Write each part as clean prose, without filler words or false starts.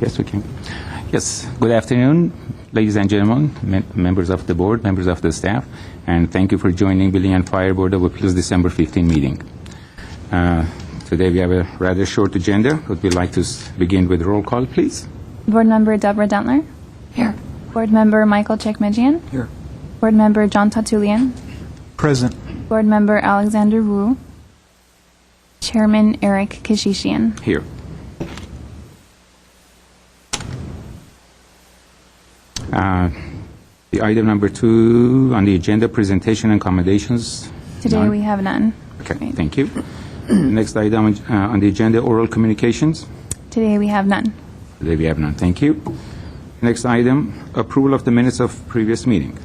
Yes, we can. Yes, good afternoon, ladies and gentlemen, members of the board, members of the staff, and thank you for joining Building and Fire Board of Appeals December 15 meeting. Today we have a rather short agenda. Would we like to begin with roll call, please? Board Member Deborah Dentler. Here. Board Member Michael Chekmejian. Here. Board Member John Tatulian. Present. Board Member Alexander Wu. Chairman Eric Kishishian. Here. The item number 2 on the agenda, presentation and accommodations. Today None. we have none. Okay, Right. thank you. Next item on the agenda, oral communications. Today we have none. Today we have none. Thank you. Next item, approval of the minutes of previous meeting.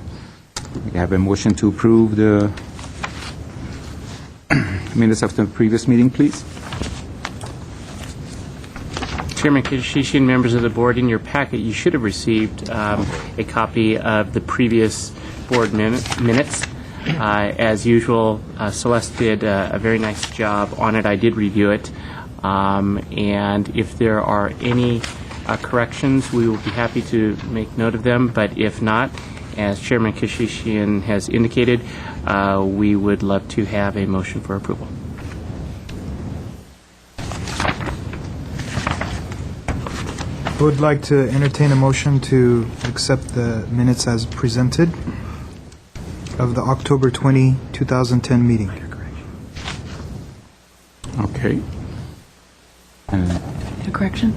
We have a motion to approve the minutes of the previous meeting, please. Chairman Kishishian, members of the board, in your packet you should have received a copy of the previous board minutes. As usual, Celeste did a very nice job on it. I did review it. And if there are any corrections, we will be happy to make note of them. But if not, as Chairman Kishishian has indicated, we would love to have a motion for approval. I would like to entertain a motion to accept the minutes as presented of the October 20, 2010 meeting. Okay. A correction?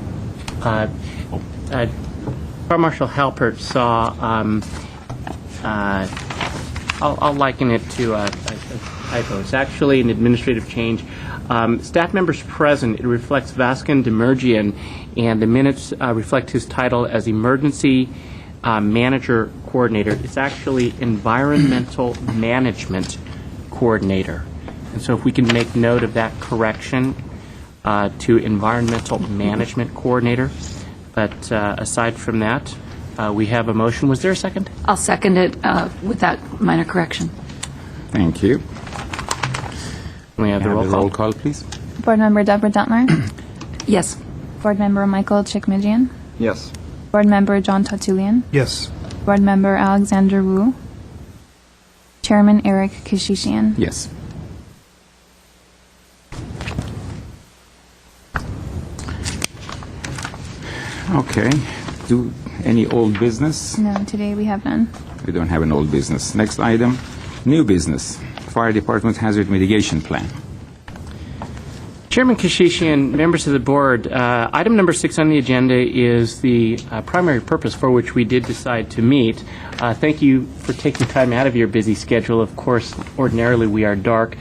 Fire Marshal Halpert saw, I'll liken it to a typo. It's actually an administrative change. Staff members present, it reflects Vaskin Demergian, and the minutes reflect his title as Emergency Manager Coordinator. It's actually Environmental Management Coordinator. And so if we can make note of that correction to Environmental Management Coordinator. But aside from that, we have a motion. Was there a second? I'll second it with that minor correction. Thank you. We have the roll call. Roll call, please. Board Member Deborah Dentler. Yes. Board Member Michael Chekmejian. Yes. Board Member John Tatulian. Yes. Board Member Alexander Wu. Chairman Eric Kishishian. Yes. Okay. Do any old business? No, today we have none. We don't have an old business. Next item, new business. Fire Department Hazard Mitigation Plan. Chairman Kishishian, members of the board, item number 6 on the agenda is the primary purpose for which we did decide to meet. Thank you for taking time out of your busy schedule. Of course, ordinarily we are dark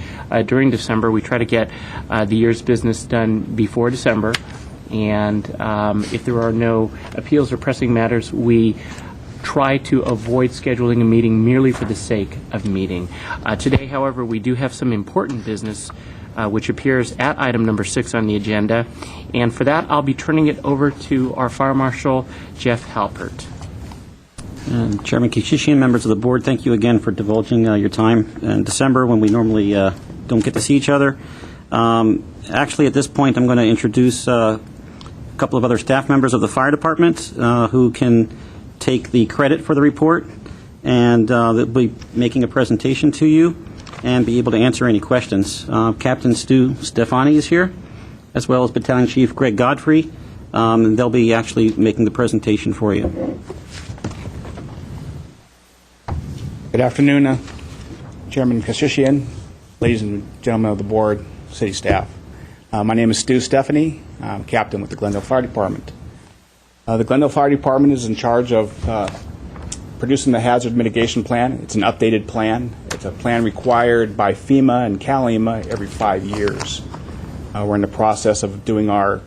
during December. We try to get the year's business done before December. And if there are no appeals or pressing matters, we try to avoid scheduling a meeting merely for the sake of meeting. Today, however, we do have some important business which appears at item number 6 on the agenda. And for that, I'll be turning it over to our Fire Marshal, Jeff Halpert. Chairman Kishishian, members of the board, thank you again for divulging your time in December when we normally don't get to see each other. Actually, at this point, I'm going to introduce a couple of other staff members of the fire department who can take the credit for the report, and they'll be making a presentation to you and be able to answer any questions. Captain Stu Stefani is here, as well as Battalion Chief Greg Godfrey. And they'll be actually making the presentation for you. Good afternoon, Chairman Kishishian, ladies and gentlemen of the board, city staff. My name is Stu Stefani. I'm captain with the Glendale Fire Department. The Glendale Fire Department is in charge of producing the hazard mitigation plan. It's an updated plan. It's a plan required by FEMA and CalEMA every 5 years. We're in the process of doing our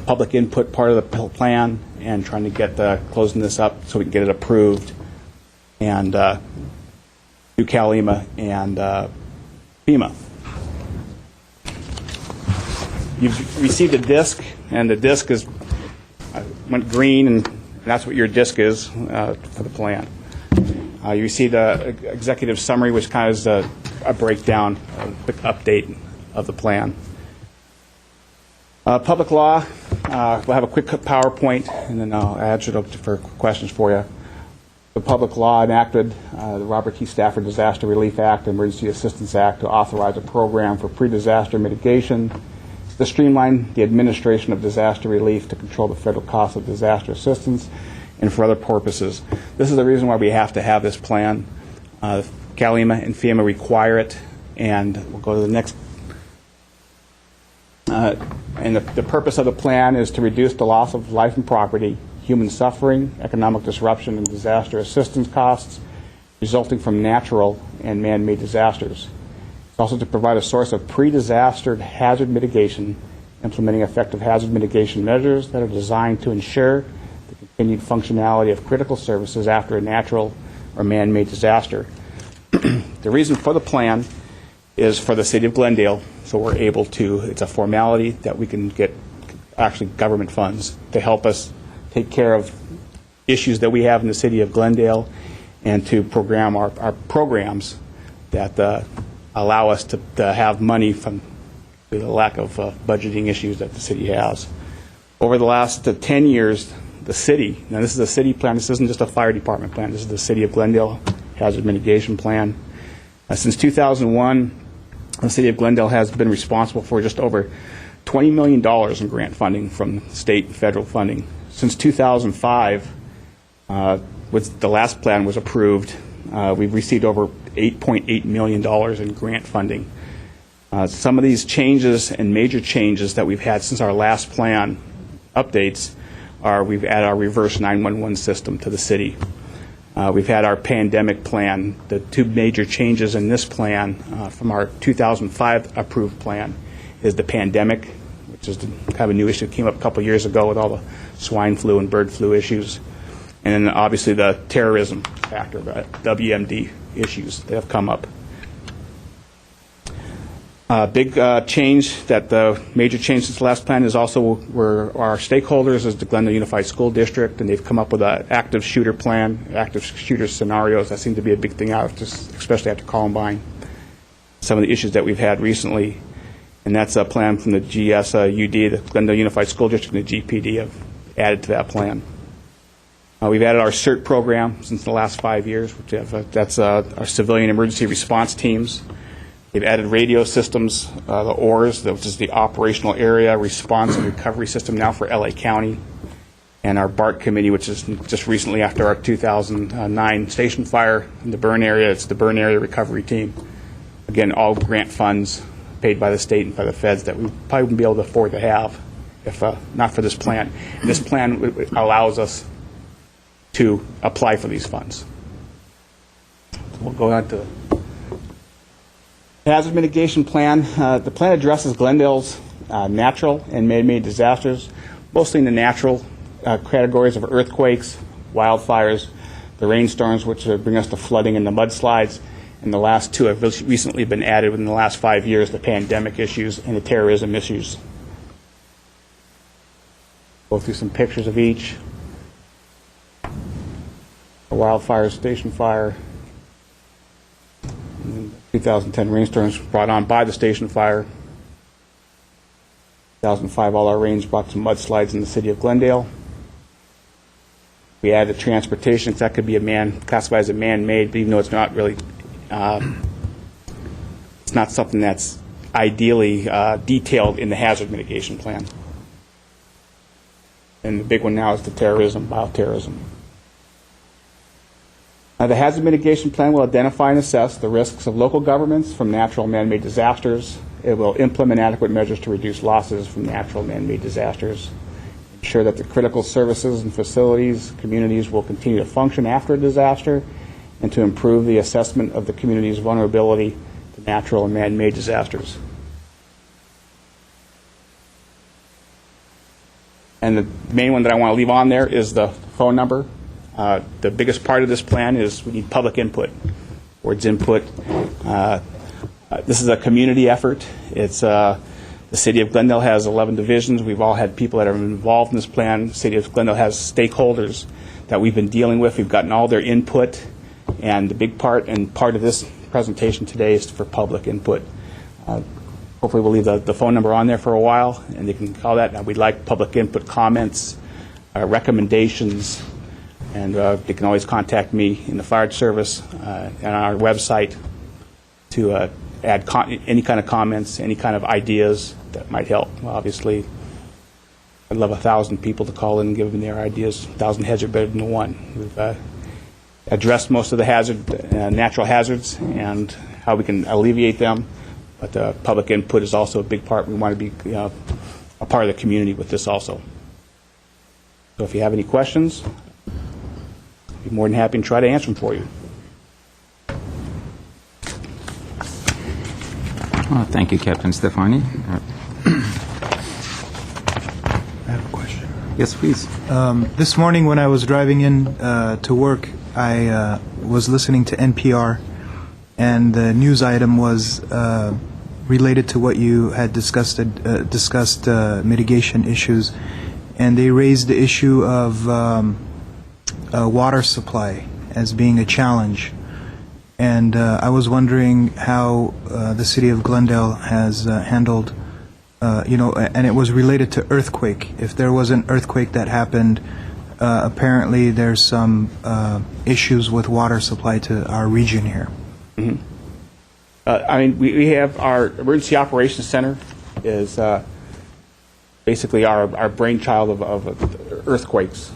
public input part of the plan and trying to get closing this up so we can get it approved and do CalEMA and FEMA. You've received a disc, and the disc went green, and that's what your disc is for the plan. You received an executive summary, which kind of is a breakdown, a quick update of the plan. Public law we'll have a quick PowerPoint, and then I'll answer it up for questions for you. The public law enacted the Robert T. Stafford Disaster Relief Act, Emergency Assistance Act, to authorize a program for pre-disaster mitigation, to streamline the administration of disaster relief, to control the federal cost of disaster assistance, and for other purposes. This is the reason why we have to have this plan. CalEMA and FEMA require it, and we'll go to the next. And the purpose of the plan is to reduce the loss of life and property, human suffering, economic disruption, and disaster assistance costs resulting from natural and man-made disasters. It's also to provide a source of pre-disaster hazard mitigation, implementing effective hazard mitigation measures that are designed to ensure the continued functionality of critical services after a natural or man-made disaster. The reason for the plan is for the city of Glendale, so we're able to, it's a formality that we can get actually government funds to help us take care of issues that we have in the city of Glendale, and to program our programs that allow us to have money from the lack of budgeting issues that the city has. Over the last 10 years, the city, now this is a city plan, this isn't just a fire department plan, this is the city of Glendale hazard mitigation plan. Since 2001, the city of Glendale has been responsible for just over $20 million in grant funding from state and federal funding. Since 2005, when the last plan was approved, we've received over $8.8 million in grant funding. Some of these changes and major changes that we've had since our last plan updates are we've added our reverse 911 system to the city. We've had our pandemic plan. The two major changes in this plan from our 2005 approved plan is the pandemic, which is kind of a new issue that came up a couple of years ago with all the swine flu and bird flu issues. And then obviously the terrorism factor, the WMD issues that have come up. Big change, that the major change since the last plan is also where our stakeholders is the Glendale Unified School District, and they've come up with an active shooter plan, active shooter scenarios. That seems to be a big thing out, especially after Columbine. Some of the issues that we've had recently, and that's a plan from the GSUD, the Glendale Unified School District, and the GPD have added to that plan. We've added our CERT program since the last 5 years, which that's our civilian emergency response teams. They've added radio systems, the ORS, which is the Operational Area Response and Recovery System now for LA County, and our BART committee, which is just recently after our 2009 station fire in the burn area. It's the Burn Area Recovery Team. Again, all grant funds paid by the state and by the feds that we probably wouldn't be able to afford to have if not for this plan. And this plan allows us to apply for these funds. We'll go on to hazard mitigation plan. The plan addresses Glendale's natural and man-made disasters, mostly in the natural categories of earthquakes, wildfires, the rainstorms, which bring us to flooding and the mudslides, and the last two have recently been added within the last 5 years, the pandemic issues and the terrorism issues. Go through some pictures of each. A wildfire, station fire, 2010 rainstorms brought on by the station fire. 2005, all our rains brought some mudslides in the city of Glendale. We added transportation, because that could be classified as a man-made, but even though it's not really, it's not something that's ideally detailed in the hazard mitigation plan. And the big one now is the terrorism, bioterrorism. The hazard mitigation plan will identify and assess the risks of local governments from natural and man-made disasters. It will implement adequate measures to reduce losses from natural and man-made disasters, ensure that the critical services and facilities, communities will continue to function after a disaster, and to improve the assessment of the community's vulnerability to natural and man-made disasters. And the main one that I want to leave on there is the phone number. The biggest part of this plan is we need public input. Board's input. This is a community effort. It's the city of Glendale has 11 divisions. We've all had people that are involved in this plan. The city of Glendale has stakeholders that we've been dealing with. We've gotten all their input, and the big part and part of this presentation today is for public input. hopefully we'll leave the phone number on there for a while, and they can call that. Now, we'd like public input, comments, recommendations, and they can always contact me in the fire service and on our website to add any kind of comments, any kind of ideas that might help. Well, obviously, I'd love 1,000 people to call in and give them their ideas. 1,000 heads are better than one. We've addressed most of the natural hazards and how we can alleviate them, but public input is also a big part. We want to be a part of the community with this also. So if you have any questions, I'd be more than happy to try to answer them for you. Thank you, Captain Stefani. I have a question. Yes, please. This morning when I was driving in to work, I was listening to NPR, and the news item was related to what you had discussed mitigation issues, and they raised the issue of water supply as being a challenge. And I was wondering how the city of Glendale has handled, and it was related to earthquake. If there was an earthquake that happened, apparently there's some issues with water supply to our region here. Mm-hmm. We have our Emergency Operations Center is basically our brainchild of earthquakes.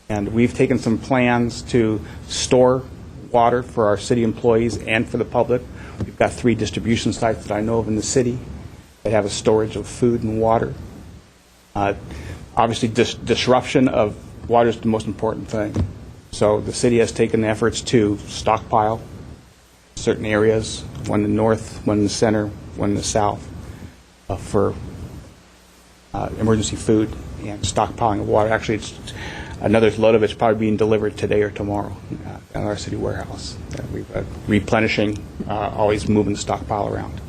And we've taken some plans to store water for our city employees and for the public. We've got 3 distribution sites that I know of in the city that have a storage of food and water. Obviously, disruption of water is the most important thing. So the city has taken efforts to stockpile certain areas, one in the north, one in the center, one in the south, for emergency food and stockpiling of water. Actually, another load of it's probably being delivered today or tomorrow at our city warehouse. We're replenishing, always moving the stockpile around.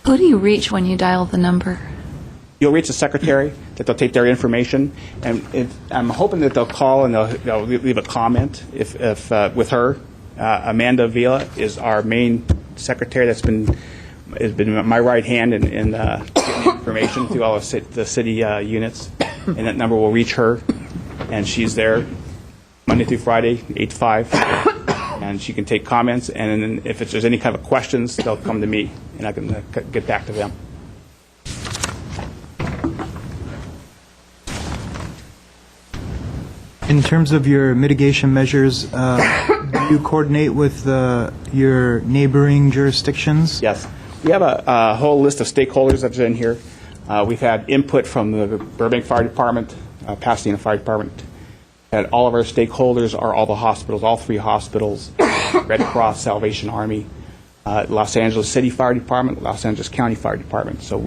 Who do you reach when you dial the number? You'll reach the secretary, that they'll take their information, and I'm hoping that they'll call and they'll leave a comment if with her. Amanda Vila is our main secretary has been my right hand in getting information through all of the city units, and that number will reach her, and she's there Monday through Friday, 8 to 5, and she can take comments, and then if there's any kind of questions, they'll come to me, and I can get back to them. In terms of your mitigation measures, do you coordinate with your neighboring jurisdictions? Yes. We have a whole list of stakeholders that's in here. We've had input from the Burbank Fire Department, Pasadena Fire Department, and all of our stakeholders are all the hospitals, all 3 hospitals, Red Cross, Salvation Army, Los Angeles City Fire Department, Los Angeles County Fire Department. So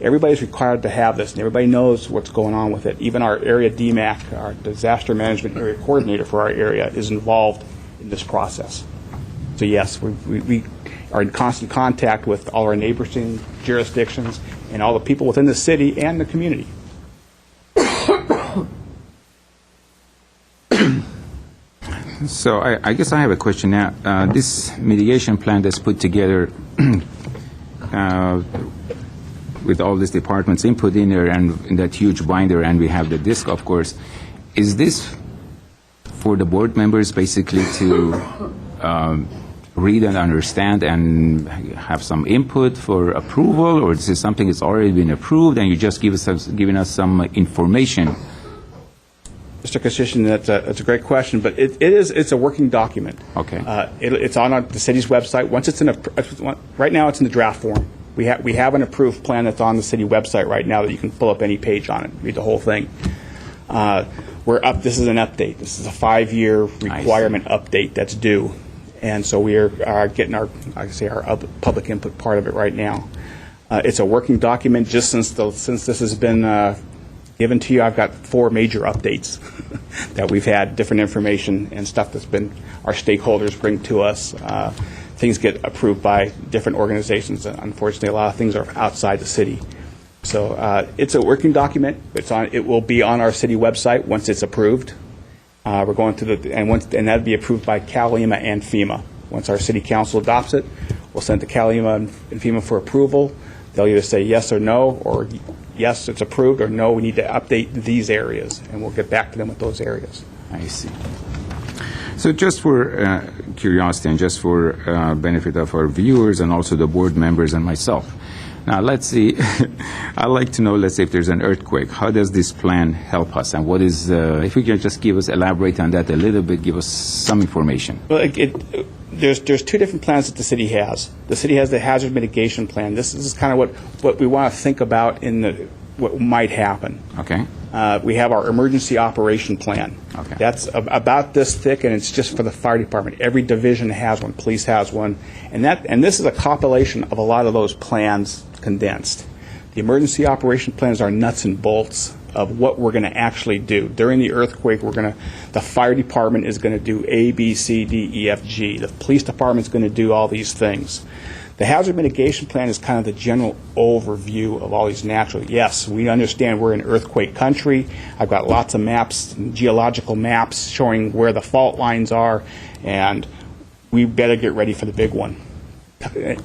everybody's required to have this, and everybody knows what's going on with it. Even our area DMAC, our Disaster Management Area Coordinator for our area, is involved in this process. So yes, we are in constant contact with all our neighboring jurisdictions and all the people within the city and the community. So I guess I have a question now. This mitigation plan that's put together with all these departments input in there and in that huge binder, and we have the disc, of course, is this for the board members basically to read and understand and have some input for approval, or is this something that's already been approved and you just giving us some information? Mr. Kashishin, that's a great question, but it's a working document. Okay. It's on the city's website. Once it's right now it's in the draft form. We have an approved plan that's on the city website right now that you can pull up any page on it, read the whole thing. We're up. This is an update. This is a 5-year requirement update that's due, and so we are getting our public input part of it right now. It's a working document. Just since this has been given to you, I've got 4 major updates that we've had, different information and stuff that's been our stakeholders bring to us. Things get approved by different organizations. Unfortunately, a lot of things are outside the city. So it's a working document. It will be on our city website once it's approved. We're going to and that'd be approved by CalEMA and FEMA. Once our city council adopts it, we'll send it to CalEMA and FEMA for approval. They'll either say yes or no, or yes, it's approved, or no, we need to update these areas, and we'll get back to them with those areas. I see. So just for curiosity and just for benefit of our viewers and also the board members and myself, now let's see, I'd like to know, let's say if there's an earthquake, how does this plan help us? And what is, if you can just elaborate on that a little bit, give us some information. Well, there's two different plans that the city has. The city has the hazard mitigation plan. This is kind of what we want to think about in what might happen. Okay. We have our emergency operation plan. Okay. That's about this thick, and it's just for the fire department. Every division has one. Police has one, and this is a compilation of a lot of those plans condensed. The emergency operation plans are nuts and bolts of what we're going to actually do during the earthquake. The fire department is going to do A, B, C, D, E, F, G. The police department is going to do all these things. The hazard mitigation plan is kind of the general overview of all these natural. Yes, we understand we're in earthquake country. I've got lots of maps, geological maps showing where the fault lines are, and we better get ready for the big one.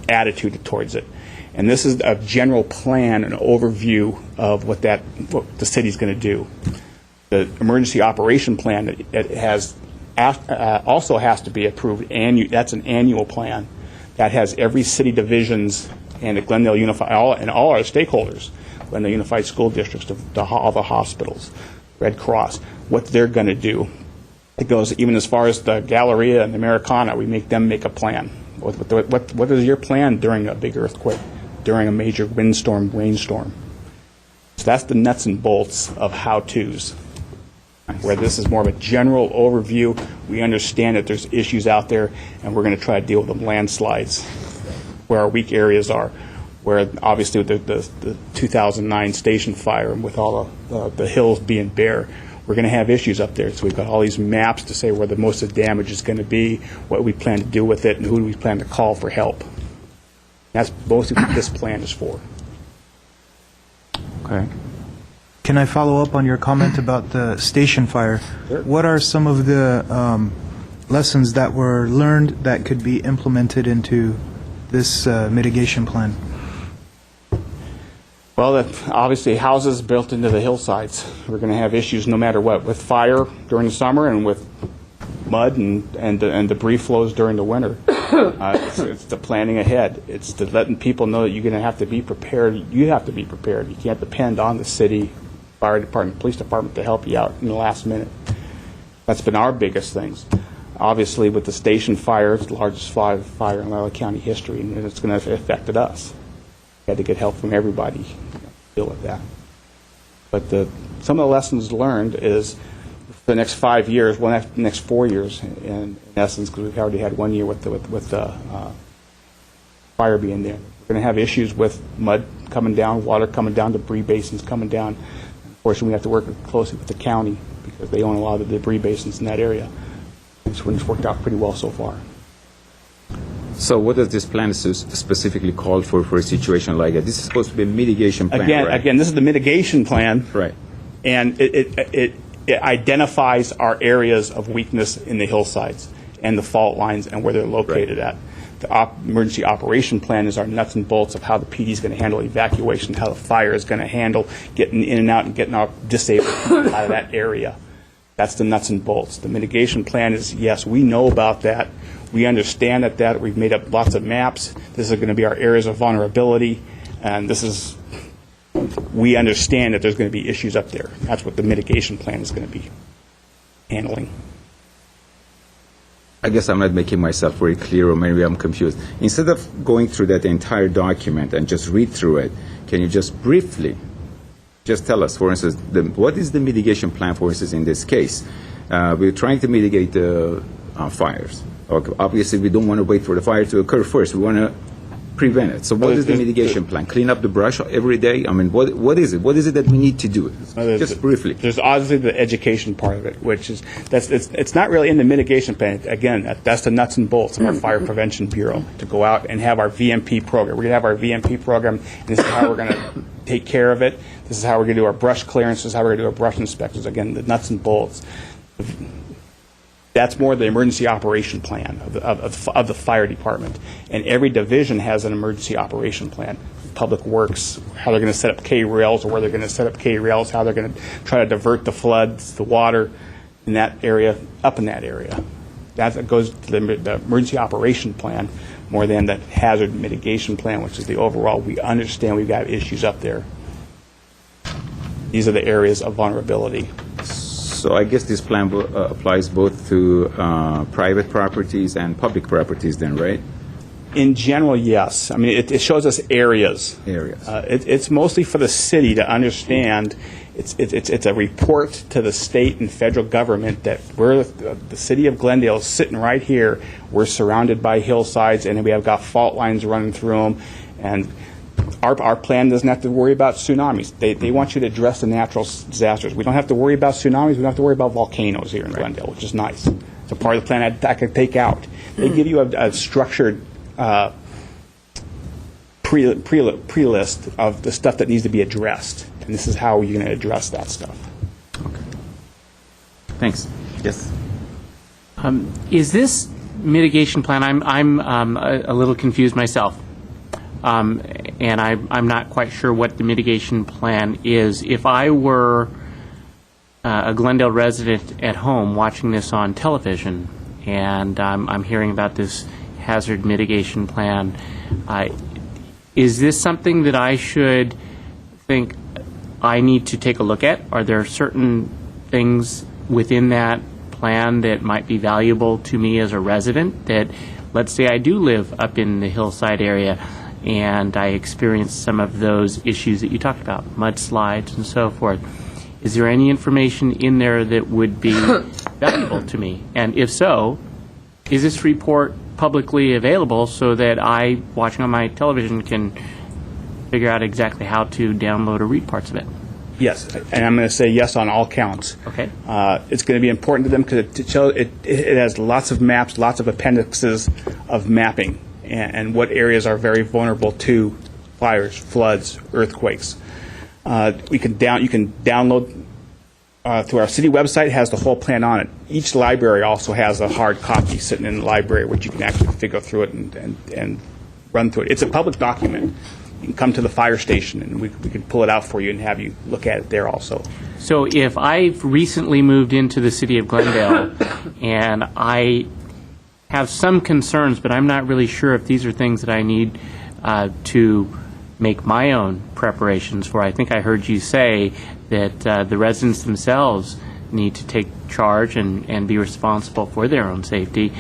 Attitude towards it. And this is a general plan, an overview of what the city's going to do. The emergency operation plan also has to be approved. That's an annual plan. That has every city divisions and the Glendale Unified, and all our stakeholders, Glendale Unified School Districts, all the hospitals, Red Cross, what they're going to do. It goes even as far as the Galleria and the Americana. We make them make a plan. What is your plan during a big earthquake, during a major windstorm, rainstorm? So that's the nuts and bolts of how-tos. Where this is more of a general overview, we understand that there's issues out there, and we're going to try to deal with them. Landslides, where our weak areas are, where obviously with the 2009 station fire and with all the hills being bare, we're going to have issues up there. So we've got all these maps to say where the most of the damage is going to be, what we plan to do with it, and who do we plan to call for help. That's mostly what this plan is for. Okay. Can I follow up on your comment about the station fire? Sure. What are some of the lessons that were learned that could be implemented into this mitigation plan? Well, obviously houses built into the hillsides. We're going to have issues no matter what, with fire during the summer and with mud and debris flows during the winter. It's the planning ahead. It's the letting people know that you're going to have to be prepared. You have to be prepared. You can't depend on the city, fire department, police department to help you out in the last minute. That's been our biggest things. Obviously, with the station fire, it's the largest fire in Iowa County history, and it's going to have affected us. We had to get help from everybody to deal with that. But some of the lessons learned is for the next 5 years, the next 4 years, in essence, because we've already had 1 year with the fire being there. We're going to have issues with mud coming down, water coming down, debris basins coming down. Unfortunately, we have to work closely with the county because they own a lot of the debris basins in that area. It's worked out pretty well so far. So what does this plan specifically call for a situation like that? This is supposed to be a mitigation plan, right? Again, this is the mitigation plan. Right. And it identifies our areas of weakness in the hillsides and the fault lines and where they're located at. The emergency operation plan is our nuts and bolts of how the PD is going to handle evacuation, how the fire is going to handle getting in and out and getting our disabled people out of that area. That's the nuts and bolts. The mitigation plan is, yes, we know about that. We understand that. We've made up lots of maps. This is going to be our areas of vulnerability, and we understand that there's going to be issues up there. That's what the mitigation plan is going to be handling. I guess I'm not making myself very clear, or maybe I'm confused. Instead of going through that entire document and just read through it, can you just briefly just tell us, for instance, what is the mitigation plan, for instance, in this case? We're trying to mitigate fires. Okay, obviously, we don't want to wait for the fire to occur first. We want to prevent it. So what is the mitigation plan? Clean up the brush every day? I mean, what is it? What is it that we need to do? Just briefly. There's obviously the education part of it, which is it's not really in the mitigation plan. Again, that's the nuts and bolts of our Fire Prevention Bureau to go out and have our VMP program. We're going to have our VMP program, and this is how we're going to take care of it. This is how we're going to do our brush clearance. This is how we're going to do our brush inspections. Again, the nuts and bolts. That's more the emergency operation plan of the fire department. And every division has an emergency operation plan. Public Works, how they're going to set up K-rails, or where they're going to set up K-rails, how they're going to try to divert the floods, the water in that area, up in that area. That goes to the emergency operation plan more than the hazard mitigation plan, which is the overall. We understand we've got issues up there. These are the areas of vulnerability. So I guess this plan applies both to private properties and public properties then, right? In general, yes. I mean, it shows us areas. Areas. It's mostly for the city to understand. It's a report to the state and federal government that we're the city of Glendale is sitting right here. We're surrounded by hillsides, and we have got fault lines running through them. And our plan doesn't have to worry about tsunamis. They want you to address the natural disasters. We don't have to worry about tsunamis. We don't have to worry about volcanoes here in Glendale, which is nice. It's a part of the plan I could take out. They give you a structured pre-list of the stuff that needs to be addressed, and this is how you're going to address that stuff. Okay. Thanks. Yes. Is this mitigation plan? I'm a little confused myself, and I'm not quite sure what the mitigation plan is. If I were a Glendale resident at home watching this on television, and I'm hearing about this hazard mitigation plan, is this something that I should think I need to take a look at? Are there certain things within that plan that might be valuable to me as a resident that, let's say I do live up in the hillside area and I experience some of those issues that you talked about, mudslides and so forth? Is there any information in there that would be valuable to me? And if so, is this report publicly available so that I, watching on my television, can figure out exactly how to download or read parts of it? Yes, and I'm going to say yes on all counts. Okay. It's going to be important to them because it has lots of maps, lots of appendixes of mapping, and what areas are very vulnerable to fires, floods, earthquakes. You can download through our city website. Has the whole plan on it. Each library also has a hard copy sitting in the library, which you can actually figure through it and run through it. It's a public document. You can come to the fire station, and we can pull it out for you and have you look at it there also. So if I've recently moved into the city of Glendale and I have some concerns, but I'm not really sure if these are things that I need to make my own preparations for. I think I heard you say that the residents themselves need to take charge and be responsible for their own safety.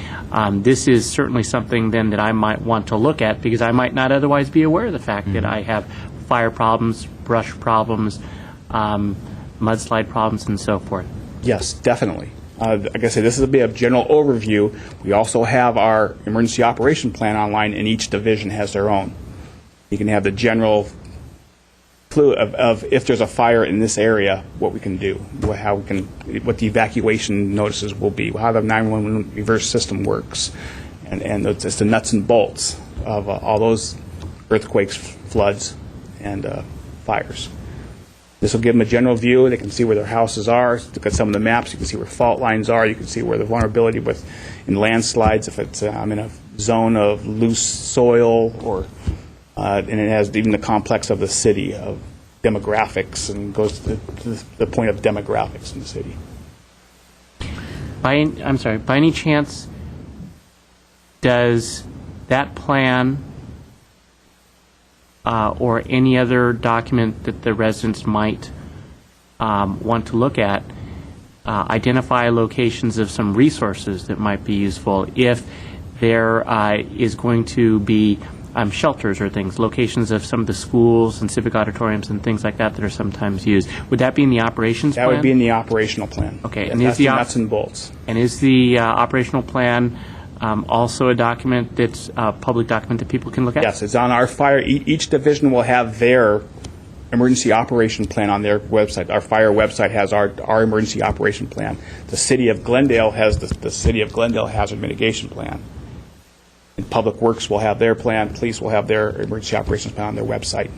This is certainly something then that I might want to look at because I might not otherwise be aware of the fact that I have fire problems, brush problems, mudslide problems, and so forth. Yes, definitely. Like I said, this will be a general overview. We also have our emergency operation plan online, and each division has their own. You can have the general clue of if there's a fire in this area, what we can do, what the evacuation notices will be, how the 911 reverse system works, and it's the nuts and bolts of all those earthquakes, floods, and fires. This will give them a general view. They can see where their houses are. Look at some of the maps. You can see where fault lines are. You can see where the vulnerability in landslides, if it's I'm in a zone of loose soil, or and it has even the complex of the city, of demographics, and goes to the point of demographics in the city. By any chance, does that plan or any other document that the residents might want to look at identify locations of some resources that might be useful if there is going to be shelters or things, locations of some of the schools and civic auditoriums and things like that that are sometimes used? Would that be in the operations plan? That would be in the operational plan. Okay. Yes, And that's the nuts and bolts. And is the operational plan also a document that's a public document that people can look at? Yes, it's on our fire. Each division will have their emergency operation plan on their website. Our fire website has our emergency operation plan. The city of Glendale has the City of Glendale hazard mitigation plan. And Public Works will have their plan. Police will have their emergency operations plan on their website.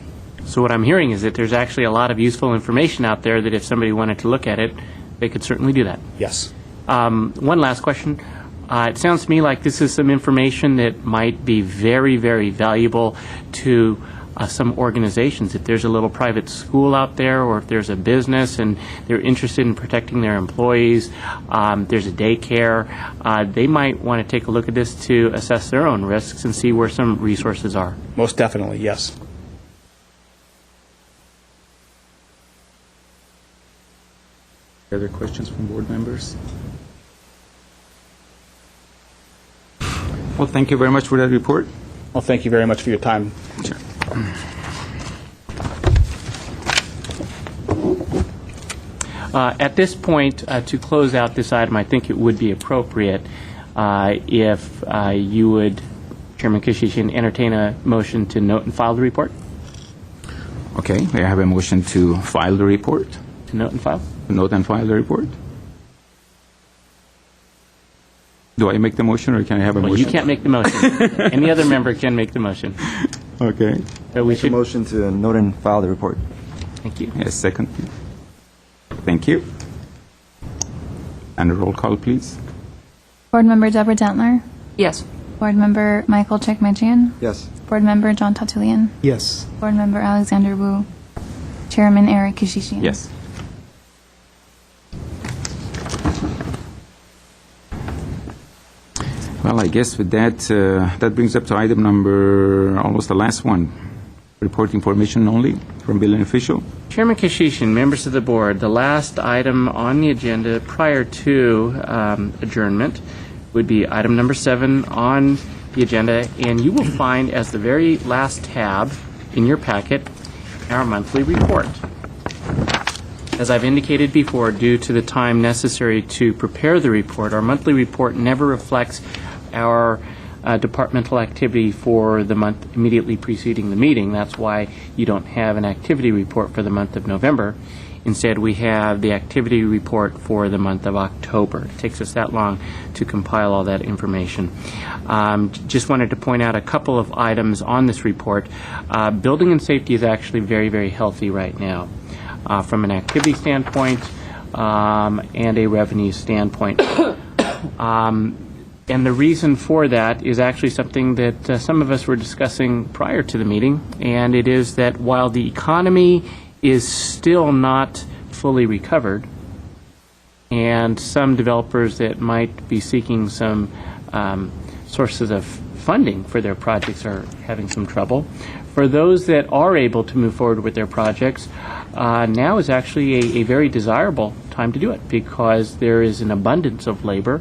So what I'm hearing is that there's actually a lot of useful information out there that if somebody wanted to look at it, they could certainly do that. Yes. One last question. It sounds to me like this is some information that might be very, very valuable to some organizations. If there's a little private school out there, or if there's a business and they're interested in protecting their employees, there's a daycare, they might want to take a look at this to assess their own risks and see where some resources are. Most definitely, yes. Other questions from board members? Well, thank you very much for that report. Well, thank you very much for your time. Sure. At this point, to close out this item, I think it would be appropriate if you would, Chairman Kishishian, entertain a motion to note and file the report. Okay, may I have a motion to file the report? To note and file? Note and file the report? Do I make the motion, or can I have a Well, motion? you can't make the motion. Any other member can make the motion. Okay. So we Make a should. motion to note and file the report. Thank you. Yes, second. Thank you. And a roll call, please. Board Member Deborah Dentler. Yes. Board Member Michael Chickmijian. Yes. Board Member John Tatulian. Yes. Board Member Alexander Wu. Chairman Eric Kishishian. Yes. Well, I guess with that, that brings up to item number, almost the last one, report information only from building official. Chairman Kishishian, members of the board, the last item on the agenda prior to adjournment would be item number 7 on the agenda, and you will find as the very last tab in your packet our monthly report. As I've indicated before, due to the time necessary to prepare the report, our monthly report never reflects our departmental activity for the month immediately preceding the meeting. That's why you don't have an activity report for the month of November. Instead, we have the activity report for the month of October. It takes us that long to compile all that information. Just wanted to point out a couple of items on this report. Building and safety is actually very, very healthy right now from an activity standpoint and a revenue standpoint. And the reason for that is actually something that some of us were discussing prior to the meeting, and it is that while the economy is still not fully recovered, and some developers that might be seeking some sources of funding for their projects are having some trouble, for those that are able to move forward with their projects, now is actually a very desirable time to do it, because there is an abundance of labor.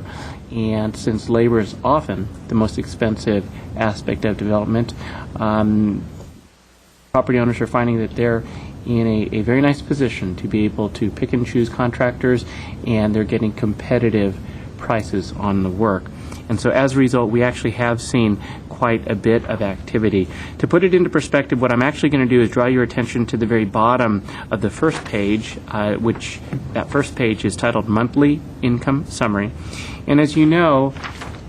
And since labor is often the most expensive aspect of development, property owners are finding that they're in a very nice position to be able to pick and choose contractors, and they're getting competitive prices on the work. And so as a result, we actually have seen quite a bit of activity. To put it into perspective, what I'm actually going to do is draw your attention to the very bottom of the first page, which that first page is titled Monthly Income Summary. And as you know,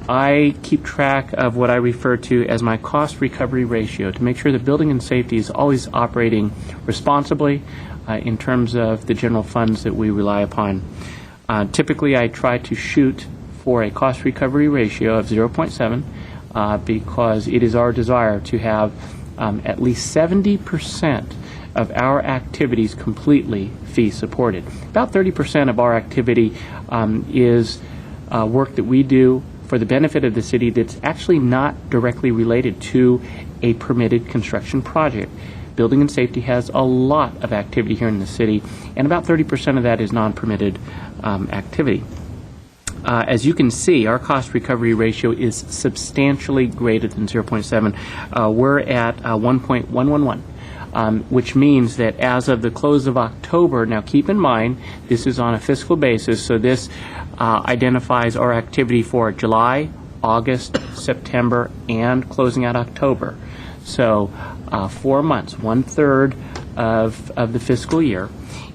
I keep track of what I refer to as my cost recovery ratio to make sure that building and safety is always operating responsibly in terms of the general funds that we rely upon. Typically, I try to shoot for a cost recovery ratio of 0.7 because it is our desire to have at least 70% of our activities completely fee supported. About 30% of our activity is work that we do for the benefit of the city that's actually not directly related to a permitted construction project. Building and safety has a lot of activity here in the city, and about 30% of that is non-permitted activity. As you can see, our cost recovery ratio is substantially greater than 0.7. We're at 1.111. Which means that as of the close of October, now keep in mind, this is on a fiscal basis, so this identifies our activity for July, August, September, and closing out October. So 4 months, 1/3 of the fiscal year.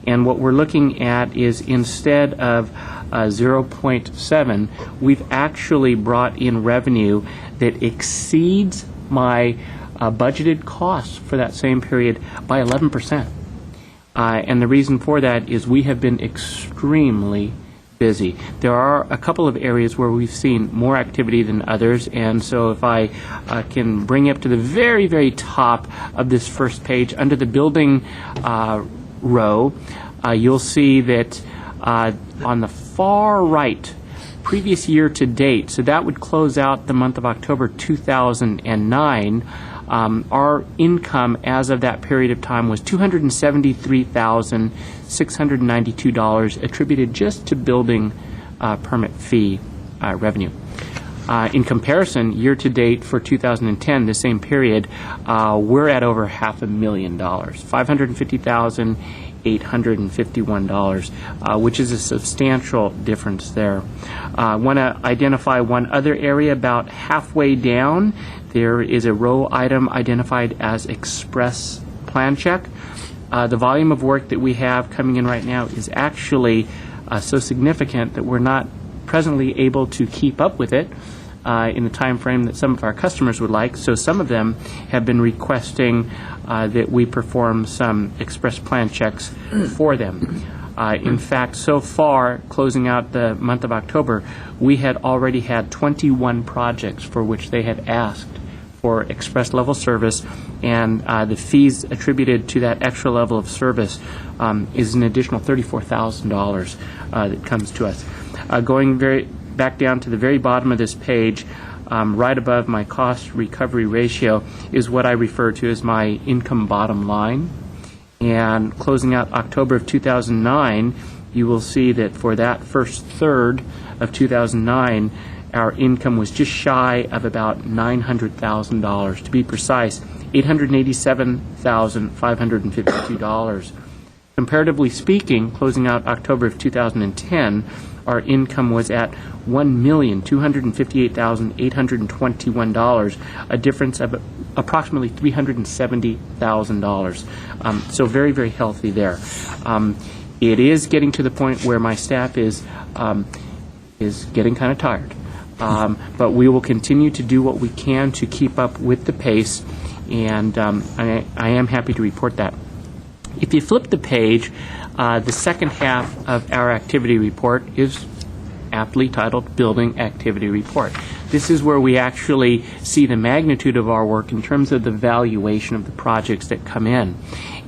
And what we're looking at is instead of 0.7, we've actually brought in revenue that exceeds my budgeted costs for that same period by 11%. And the reason for that is we have been extremely busy. There are a couple of areas where we've seen more activity than others, and so if I can bring you up to the very, very top of this first page, under the building row, you'll see that on the far right, previous year to date, so that would close out the month of October 2009, our income as of that period of time was $273,692 attributed just to building permit fee revenue. In comparison, year to date for 2010, the same period, we're at over $500,000, $550,851, which is a substantial difference there. I want to identify one other area about halfway down. There is a row item identified as express plan check. The volume of work that we have coming in right now is actually so significant that we're not presently able to keep up with it in the time frame that some of our customers would like. So some of them have been requesting that we perform some express plan checks for them. In fact, so far, closing out the month of October, we had already had 21 projects for which they had asked for express level service, and the fees attributed to that extra level of service is an additional $34,000 that comes to us. Going back down to the very bottom of this page, right above my cost recovery ratio is what I refer to as my income bottom line. And closing out October of 2009, you will see that for that first third of 2009, our income was just shy of about $900,000. To be precise, $887,552. Comparatively speaking, closing out October of 2010, our income was at $1,258,821, a difference of approximately $370,000. So very, very healthy there. It is getting to the point where my staff is getting kind of tired. But we will continue to do what we can to keep up with the pace, and I am happy to report that. If you flip the page, the second half of our activity report is aptly titled Building Activity Report. This is where we actually see the magnitude of our work in terms of the valuation of the projects that come in.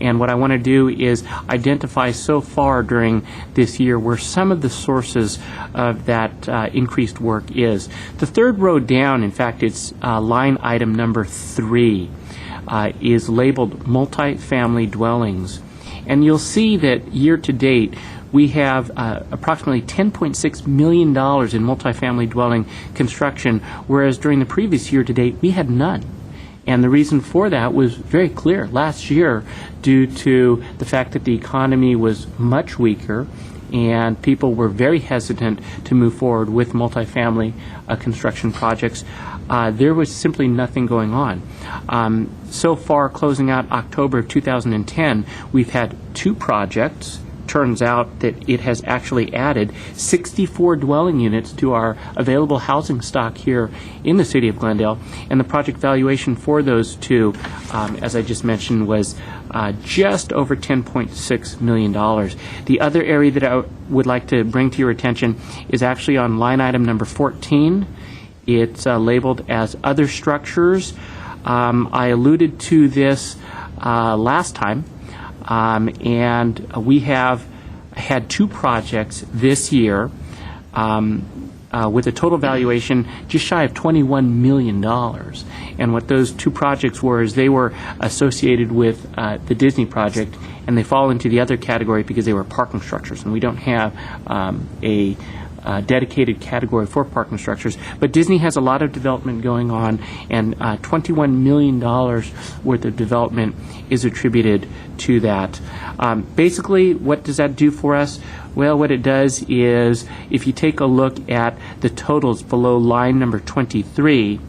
And what I want to do is identify so far during this year where some of the sources of that increased work is. The third row down, in fact, it's line item number 3, is labeled multifamily dwellings. And you'll see that year to date, we have approximately $10.6 million in multifamily dwelling construction, whereas during the previous year to date, we had none. And the reason for that was very clear. Last year, due to the fact that the economy was much weaker and people were very hesitant to move forward with multifamily construction projects, there was simply nothing going on. So far, closing out October of 2010, we've had 2 projects. Turns out that it has actually added 64 dwelling units to our available housing stock here in the city of Glendale, and the project valuation for those 2, as I just mentioned, was just over $10.6 million. The other area that I would like to bring to your attention is actually on line item number 14. It's labeled as Other Structures. I alluded to this last time. And we have had 2 projects this year with a total valuation just shy of $21 million. And what those 2 projects were is they were associated with the Disney project, and they fall into the other category because they were parking structures. And we don't have a dedicated category for parking structures. But Disney has a lot of development going on, and $21 million worth of development is attributed to that. Basically, what does that do for us? Well, what it does is, if you take a look at the totals below line number 23,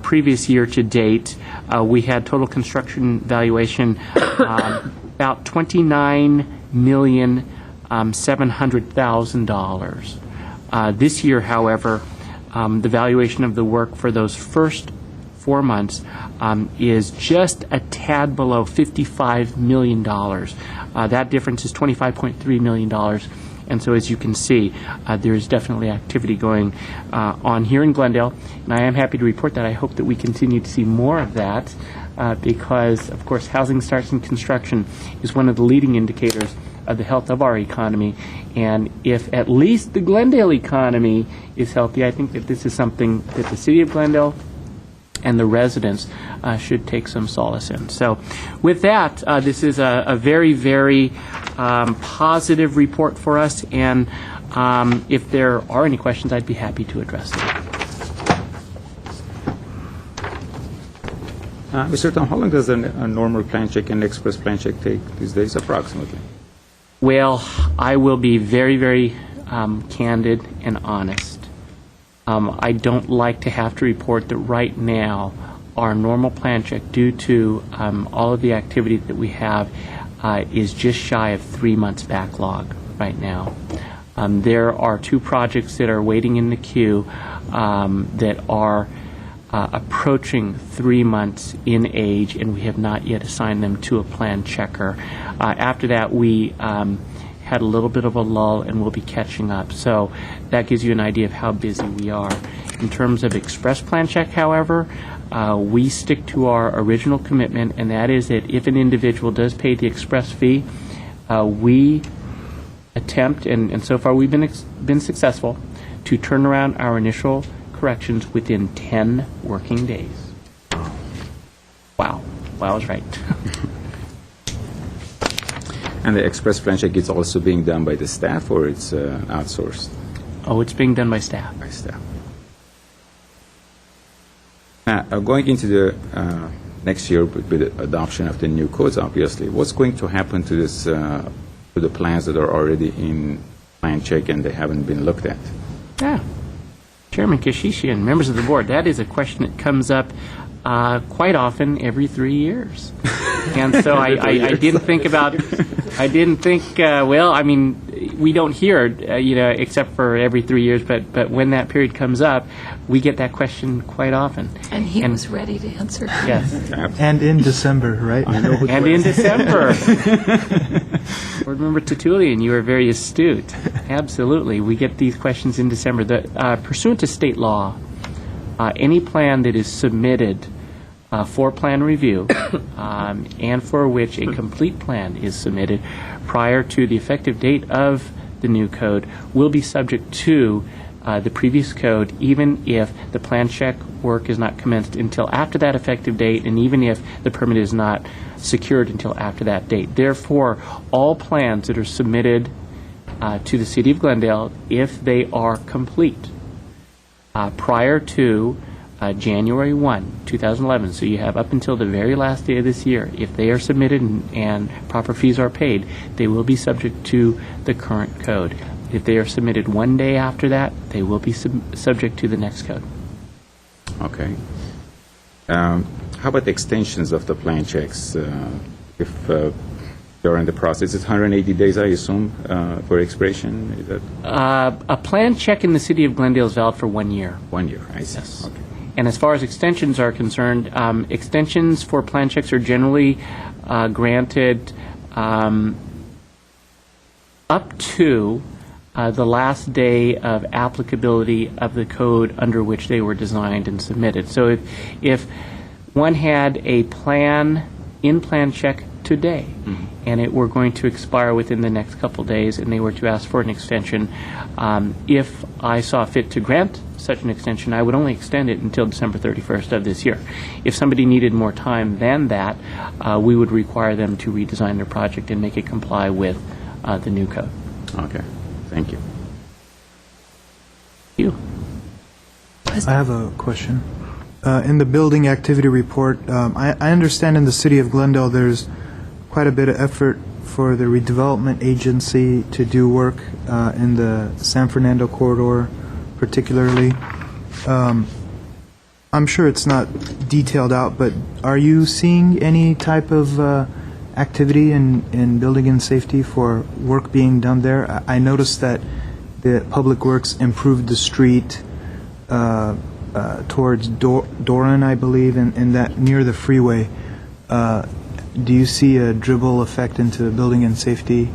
previous year to date, we had total construction valuation about $29,700,000. This year, however, the valuation of the work for those first 4 months is just a tad below $55 million. That difference is $25.3 million And so as you can see, there is definitely activity going on here in Glendale, and I am happy to report that I hope that we continue to see more of that because, of course, housing starts and construction is one of the leading indicators of the health of our economy. And if at least the Glendale economy is healthy, I think that this is something that the City of Glendale and the residents should take some solace in. So with that, this is a very, very positive report for us, and if there are any questions, I'd be happy to address them. Mr. Tom, how long does a normal plan check and express plan check take these days, approximately? Well, I will be very, very candid and honest. I don't like to have to report that right now our normal plan check, due to all of the activity that we have, is just shy of 3 months backlog right now. There are 2 projects that are waiting in the queue that are approaching 3 months in age, and we have not yet assigned them to a plan checker. After that, we had a little bit of a lull, and we'll be catching up. So that gives you an idea of how busy we are. In terms of express plan check, however, we stick to our original commitment, and that is that if an individual does pay the express fee, we attempt, and so far we've been successful, to turn around our initial corrections within 10 working days. Wow. Wow is right. And the express plan check is also being done by the staff, or it's outsourced? Oh, it's being done by staff. By staff. Now, going into the next year with the adoption of the new codes, obviously, what's going to happen to this, to the plans that are already in plan check and they haven't been looked at? Yeah. Chairman Kashishian, members of the board, that is a question that comes up quite often every 3 years. And so I didn't think well, I mean, we don't hear, except for every 3 years, but when that period comes up, we get that question quite often. And he was ready to answer. Yes. And in December, right? I know And in December. Board Member Tertullian, you are very astute. Absolutely. We get these questions in December. Pursuant to state law, any plan that is submitted for plan review and for which a complete plan is submitted prior to the effective date of the new code will be subject to the previous code, even if the plan check work is not commenced until after that effective date, and even if the permit is not secured until after that date. Therefore, all plans that are submitted to the City of Glendale, if they are complete prior to January 1, 2011, so you have up until the very last day of this year, if they are submitted and proper fees are paid, they will be subject to the current code. If they are submitted one day after that, they will be subject to the next code. Okay. How about the extensions of the plan checks? If they're in the process, it's 180 days, I assume, for expiration? Is that A plan check in the City of Glendale is valid for 1 year. 1 year? I see. Yes. Okay. And as far as extensions are concerned, extensions for plan checks are generally granted up to the last day of applicability of the code under which they were designed and submitted. So if one had a plan check today, and it were going to expire within the next couple days, and they were to ask for an extension, if I saw fit to grant such an extension, I would only extend it until December 31st of this year. If somebody needed more time than that, we would require them to redesign their project and make it comply with the new code. Okay. Thank you. You. I have a question. In the building activity report, I understand in the City of Glendale there's quite a bit of effort for the redevelopment agency to do work in the San Fernando corridor, particularly. I'm sure it's not detailed out, but are you seeing any type of activity in building and safety for work being done there? I noticed that the Public Works improved the street towards Doran, I believe, and that near the freeway. Do you see a dribble effect into building and safety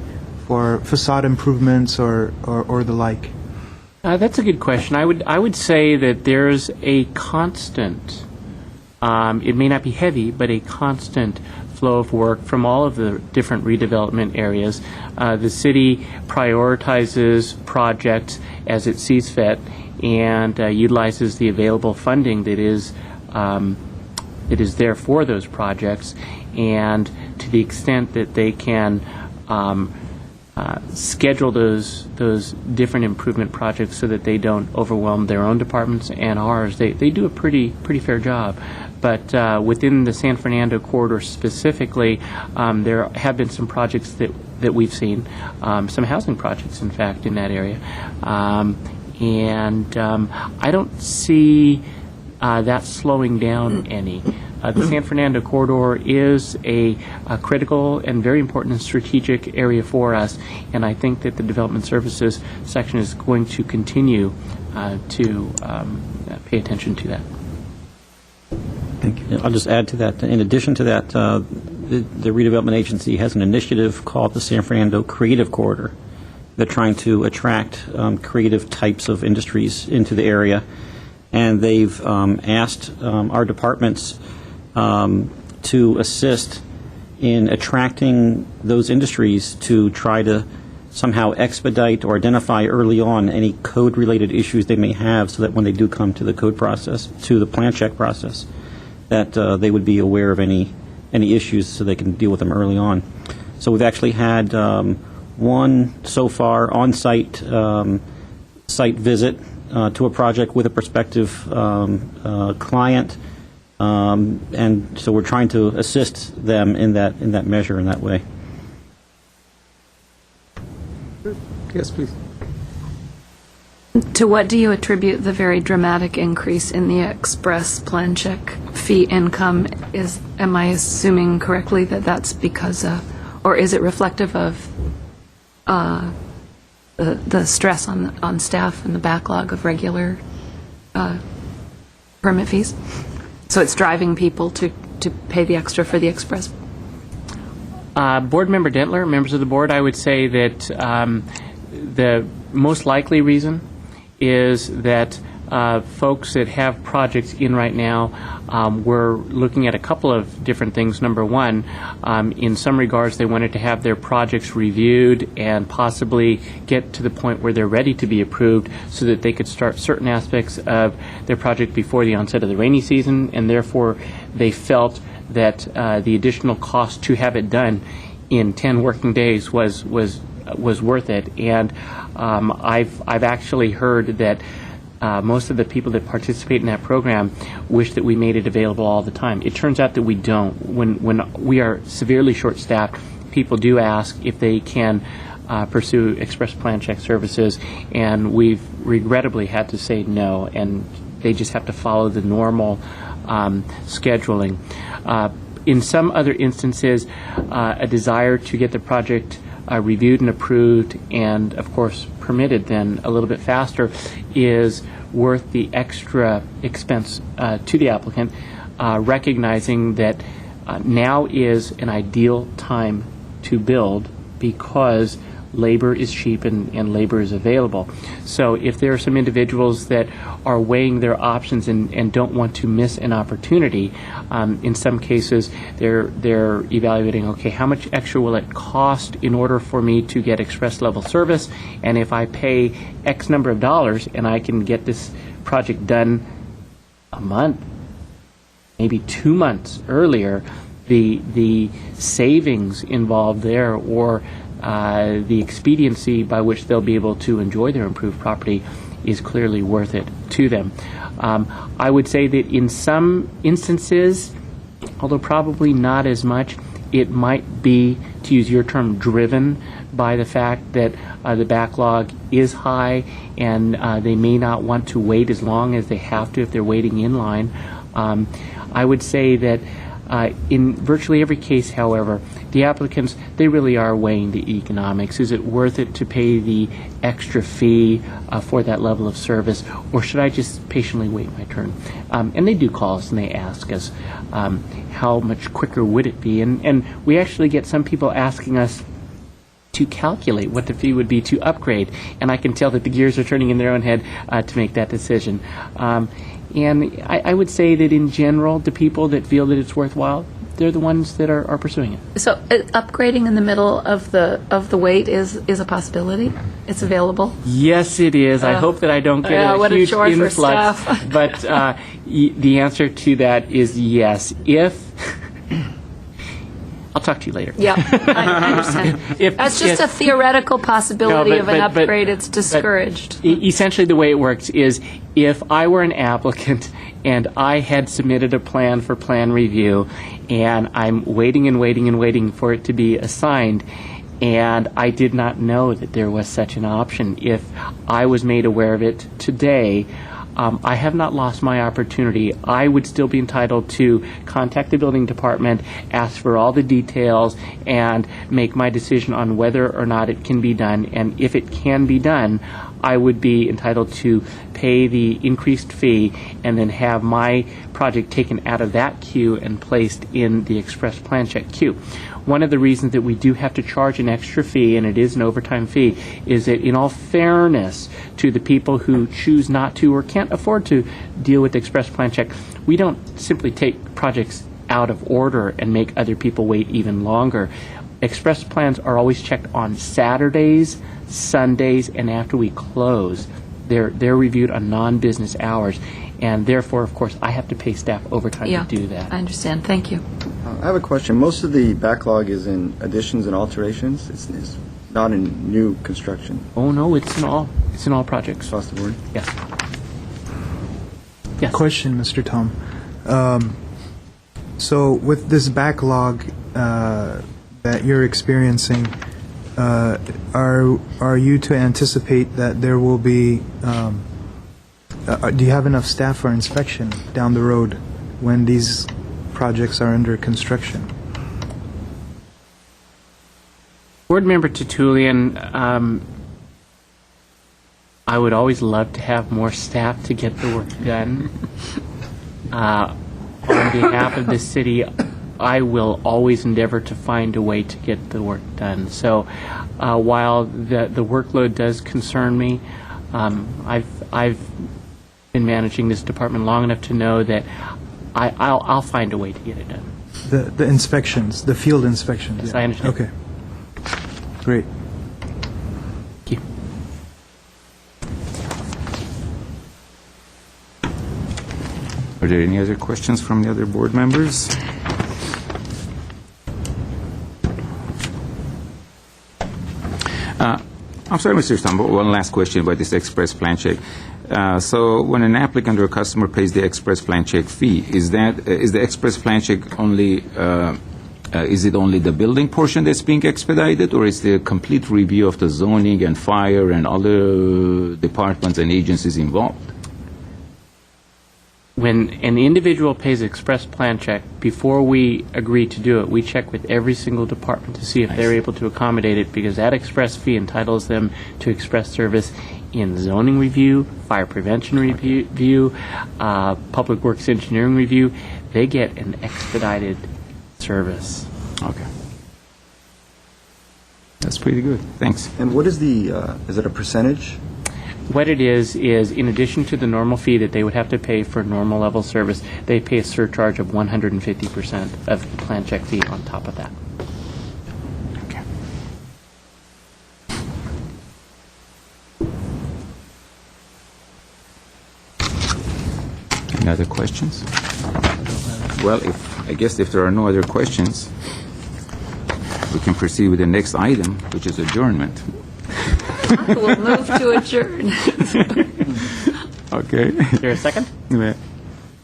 for facade improvements or the like? That's a good question. I would say that there's a constant, it may not be heavy, but a constant flow of work from all of the different redevelopment areas. The city prioritizes projects as it sees fit and utilizes the available funding that is there for those projects. And to the extent that they can schedule those different improvement projects so that they don't overwhelm their own departments and ours, they do a pretty fair job. But within the San Fernando corridor specifically, there have been some projects that we've seen, some housing projects, in fact, in that area. And I don't see that slowing down any. The San Fernando corridor is a critical and very important and strategic area for us, and I think that the Development Services section is going to continue to pay attention to that. Thank you. I'll just add to that. In addition to that, the redevelopment agency has an initiative called the San Fernando Creative Corridor. They're trying to attract creative types of industries into the area, and they've asked our departments to assist in attracting those industries to try to somehow expedite or identify early on any code-related issues they may have, so that when they do come to the code process, to the plan check process, that they would be aware of any issues so they can deal with them early on. So we've actually had one so far on-site site visit to a project with a prospective client, and so we're trying to assist them in that measure, in that way. Yes, please. To what do you attribute the very dramatic increase in the express plan check fee income? Am I assuming correctly that that's because or is it reflective of the stress on staff and the backlog of regular permit fees? So it's driving people to pay the extra for the express? Board Member Dentler, members of the board, I would say that the most likely reason is that folks that have projects in right now, we're looking at a couple of different things. Number one, in some regards, they wanted to have their projects reviewed and possibly get to the point where they're ready to be approved so that they could start certain aspects of their project before the onset of the rainy season, and therefore they felt that the additional cost to have it done in 10 working days was worth it. And I've actually heard that most of the people that participate in that program wish that we made it available all the time. It turns out that we don't. When we are severely short-staffed, people do ask if they can pursue express plan check services, and we've regrettably had to say no, and they just have to follow the normal scheduling. In some other instances, a desire to get the project reviewed and approved and, of course, permitted then a little bit faster is worth the extra expense to the applicant, recognizing that now is an ideal time to build because labor is cheap and labor is available. So if there are some individuals that are weighing their options and don't want to miss an opportunity, in some cases they're evaluating, okay, how much extra will it cost in order for me to get express level service, and if I pay X number of dollars and I can get this project done a month, maybe 2 months earlier, the savings involved there, or the expediency by which they'll be able to enjoy their improved property is clearly worth it to them. I would say that in some instances, although probably not as much, it might be, to use your term, driven by the fact that the backlog is high and they may not want to wait as long as they have to if they're waiting in line. I would say that in virtually every case, however, the applicants, they really are weighing the economics. Is it worth it to pay the extra fee for that level of service, or should I just patiently wait my turn? And they do call us and they ask us, how much quicker would it be? And we actually get some people asking us, to calculate what the fee would be to upgrade, and I can tell that the gears are turning in their own head to make that decision. And I would say that in general, the people that feel that it's worthwhile, they're the ones that are pursuing it. So upgrading in the middle of the wait is a possibility? It's available? Yes, it is. I hope that I don't get a what a huge chore for influx. staff. But the answer to that is yes. If I'll talk to you later. Yeah, I understand. That's just a theoretical possibility of an upgrade. It's discouraged. Essentially, the way it works is if I were an applicant and I had submitted a plan for plan review, and I'm waiting and waiting and waiting for it to be assigned, and I did not know that there was such an option, if I was made aware of it today, I have not lost my opportunity. I would still be entitled to contact the building department, ask for all the details, and make my decision on whether or not it can be done. And if it can be done, I would be entitled to pay the increased fee and then have my project taken out of that queue and placed in the express plan check queue. One of the reasons that we do have to charge an extra fee, and it is an overtime fee, is that in all fairness to the people who choose not to or can't afford to deal with the express plan check, we don't simply take projects out of order and make other people wait even longer. Express plans are always checked on Saturdays, Sundays, and after we close. They're reviewed on non-business hours, and therefore, of course, I have to pay staff overtime Yeah, to do that. I understand. Thank you. I have a question. Most of the backlog is in additions and alterations. It's not in new construction Oh no, it's in all projects. across the board. Yes. Yes. Question, Mr. Tom. So with this backlog that you're experiencing, are you to anticipate that there will be, do you have enough staff for inspection down the road when these projects are under construction? Board Member Tertullian, I would always love to have more staff to get the work done. On behalf of the city, I will always endeavor to find a way to get the work done. So while the workload does concern me, I've been managing this department long enough to know that I'll find a way to get it done. The inspections, the field inspections? Yes, I understand. Okay. Great. Thank you. Are there any other questions from the other board members? I'm sorry, Mr. Stumble, one last question about this express plan check. So when an applicant or customer pays the express plan check fee, is the express plan check only, is it only the building portion that's being expedited, or is the complete review of the zoning and fire and other departments and agencies involved? When an individual pays express plan check, before we agree to do it, we check with every single department to see if they're able to accommodate it, because that express fee entitles them to express service in zoning review, fire prevention review, public works engineering review. They get an expedited service. Okay. That's pretty good. Thanks. And what is is it a percentage? What it is in addition to the normal fee that they would have to pay for normal level service, they pay a surcharge of 150% of the plan check fee on top of that. Okay. Any other questions? Well, I guess if there are no other questions, we can proceed with the next item, which is adjournment. We'll move to adjourn. Okay. Is there a second?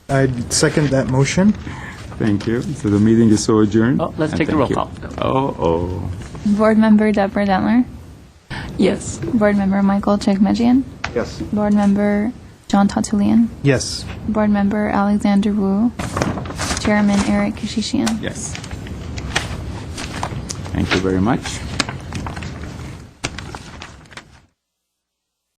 I'd second that motion. Thank you. So the meeting is so adjourned. Oh, let's And take the roll thank you. call. Oh. Board Member Deborah Dentler. Yes. Board Member Michael Chekmejian. Yes. Board Member John Tatulian. Yes. Board Member Alexander Wu. Chairman Eric Kishishian. Yes. Thank you very much.